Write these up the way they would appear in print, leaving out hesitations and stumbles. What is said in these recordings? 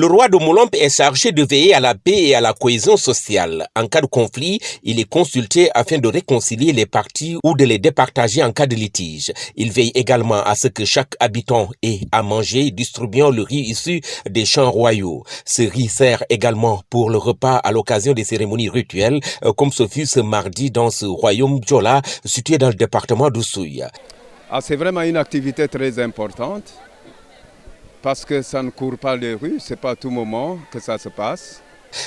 Le roi de Moulombe est chargé de veiller à la paix et à la cohésion sociale. En cas de conflit, il est consulté afin de réconcilier les parties ou de les départager en cas de litige. Il veille également à ce que chaque habitant ait à manger, distribuant le riz issu des champs royaux. Ce riz sert également pour le repas à l'occasion des cérémonies rituelles, comme ce fut ce mardi dans ce royaume Diola, situé dans le département d'Oussouye. C'est vraiment une activité très importante. Parce que ça ne court pas les rues, c'est pas à tout moment que ça se passe.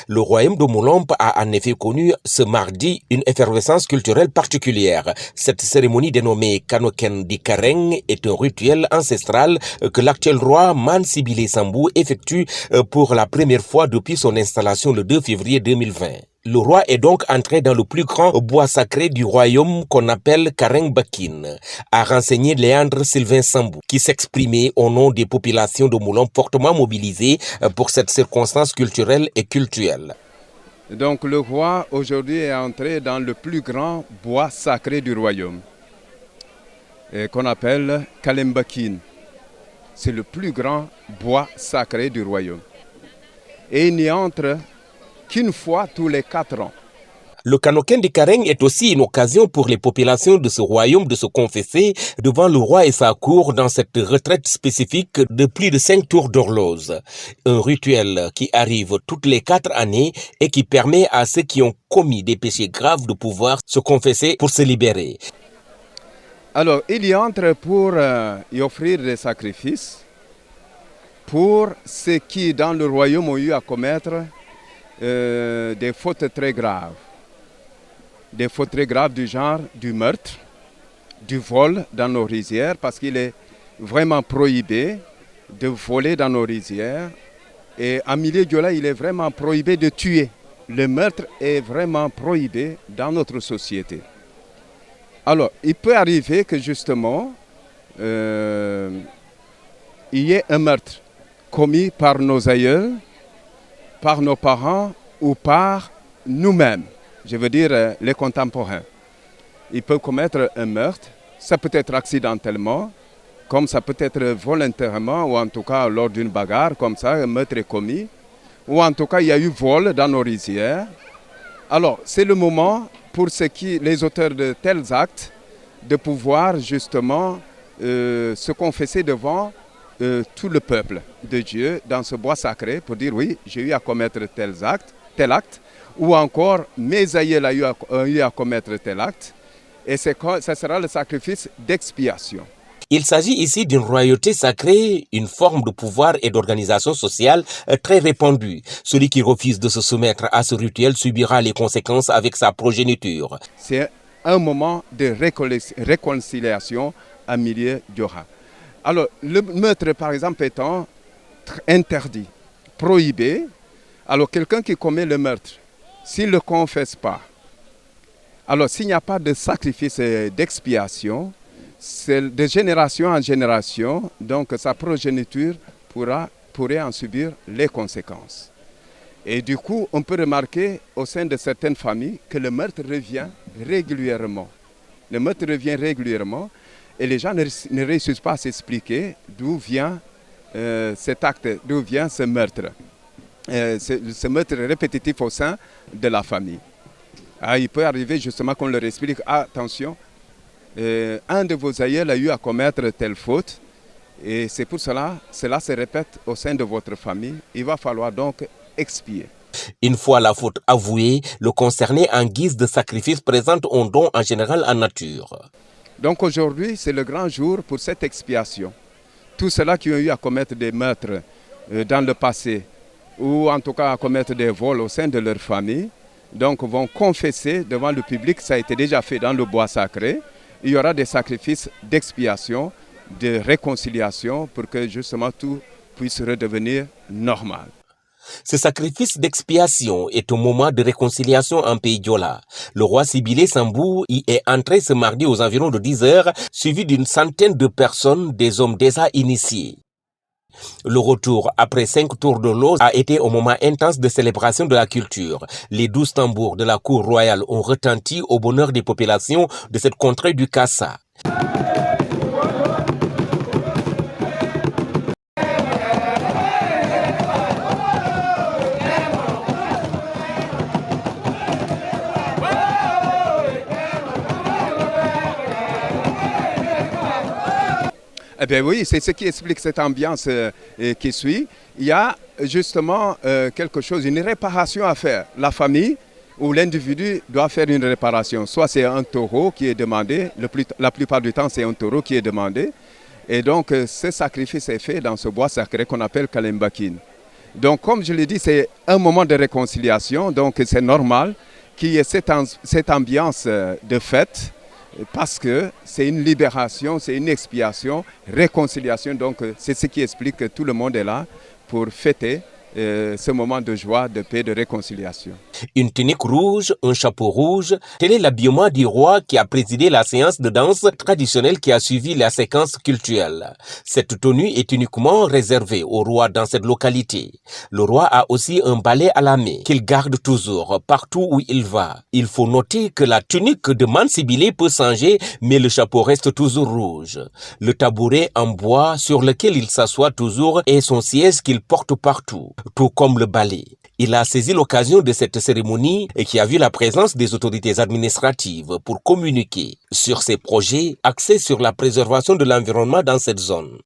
Le royaume de Moulombe a en effet connu ce mardi une effervescence culturelle particulière. Cette cérémonie dénommée Kanoken di Kareng est un rituel ancestral que l'actuel roi Man Sibile Sambou effectue pour la première fois depuis son installation le 2 février 2020. Le roi est donc entré dans le plus grand bois sacré du royaume qu'on appelle Kareng Bakin, a renseigné Léandre Sylvain Sambou, qui s'exprimait au nom des populations de Moulombe fortement mobilisées pour cette circonstance culturelle et cultuelle. Donc le roi aujourd'hui est entré dans le plus grand bois sacré du royaume, qu'on appelle Kalembakin. C'est le plus grand bois sacré du royaume. Et il n'y entre qu'une fois tous les 4 ans. Le Kanoken de Kareng est aussi une occasion pour les populations de ce royaume de se confesser devant le roi et sa cour dans cette retraite spécifique de plus de 5 tours d'horloge. Un rituel qui arrive toutes les 4 années et qui permet à ceux qui ont commis des péchés graves de pouvoir se confesser pour se libérer. Alors, il y entre pour y offrir des sacrifices pour ceux qui, dans le royaume, ont eu à commettre des fautes très graves. Des fautes très graves du genre du meurtre, du vol dans nos rizières, parce qu'il est vraiment prohibé de voler dans nos rizières. Et en milieu Diola, il est vraiment prohibé de tuer. Le meurtre est vraiment prohibé dans notre société. Alors, il peut arriver que justement, il y ait un meurtre commis par nos aïeux, par nos parents ou par nous-mêmes, je veux dire les contemporains. Ils peuvent commettre un meurtre, ça peut être accidentellement, comme ça peut être volontairement, ou en tout cas lors d'une bagarre, comme ça, un meurtre est commis, ou en tout cas il y a eu vol dans nos rizières. Alors, c'est le moment pour les auteurs de tels actes de pouvoir justement se confesser devant tout le peuple de Dieu dans ce bois sacré pour dire oui, j'ai eu à commettre tel acte, ou encore mes aïeux ont eu à commettre tel acte, et ça sera le sacrifice d'expiation. Il s'agit ici d'une royauté sacrée, une forme de pouvoir et d'organisation sociale très répandue. Celui qui refuse de se soumettre à ce rituel subira les conséquences avec sa progéniture. C'est un moment de réconciliation à milieu Diola. Alors, le meurtre, par exemple, étant interdit, prohibé, alors quelqu'un qui commet le meurtre, s'il ne le confesse pas, alors s'il n'y a pas de sacrifice d'expiation, c'est de génération en génération, donc sa progéniture pourrait en subir les conséquences. Et du coup, on peut remarquer au sein de certaines familles que le meurtre revient régulièrement. Le meurtre revient régulièrement. Et les gens ne réussissent pas à s'expliquer d'où vient cet acte, d'où vient ce meurtre. Ce meurtre répétitif au sein de la famille. Il peut arriver justement qu'on leur explique, attention, un de vos aïeux a eu à commettre telle faute, et c'est pour cela se répète au sein de votre famille. Il va falloir donc expier. Une fois la faute avouée, le concerné en guise de sacrifice présente un don en général en nature. Donc aujourd'hui, c'est le grand jour pour cette expiation. Tous ceux-là qui ont eu à commettre des meurtres dans le passé, ou en tout cas à commettre des vols au sein de leur famille, donc vont confesser devant le public, ça a été déjà fait dans le bois sacré. Il y aura des sacrifices d'expiation, de réconciliation, pour que justement tout puisse redevenir normal. Ce sacrifice d'expiation est un moment de réconciliation en pays Diola. Le roi Sibile Sambou y est entré ce mardi aux environs de 10 heures, suivi d'une centaine de personnes, des hommes déjà initiés. Le retour après 5 tours de l'eau a été un moment intense de célébration de la culture. Les 12 tambours de la cour royale ont retenti au bonheur des populations de cette contrée du Kassa. Eh bien oui, c'est ce qui explique cette ambiance qui suit. Il y a justement quelque chose, une réparation à faire. La famille ou l'individu doit faire une réparation. Soit c'est un taureau qui est demandé, la plupart du temps c'est un taureau qui est demandé. Et donc ce sacrifice est fait dans ce bois sacré qu'on appelle Kalembakin. Donc comme je l'ai dit, c'est un moment de réconciliation, donc c'est normal qu'il y ait cette ambiance de fête, parce que c'est une libération, c'est une expiation, réconciliation. Donc c'est ce qui explique que tout le monde est là pour fêter ce moment de joie, de paix, de réconciliation. Une tunique rouge, un chapeau rouge, tel est l'habillement du roi qui a présidé la séance de danse traditionnelle qui a suivi la séquence culturelle. Cette tenue est uniquement réservée au roi dans cette localité. Le roi a aussi un balai à la main qu'il garde toujours partout où il va. Il faut noter que la tunique de Mansibilé peut changer, mais le chapeau reste toujours rouge. Le tabouret en bois sur lequel il s'assoit toujours est son siège qu'il porte partout, tout comme le balai. Il a saisi l'occasion de cette cérémonie et qui a vu la présence des autorités administratives pour communiquer sur ses projets axés sur la préservation de l'environnement dans cette zone.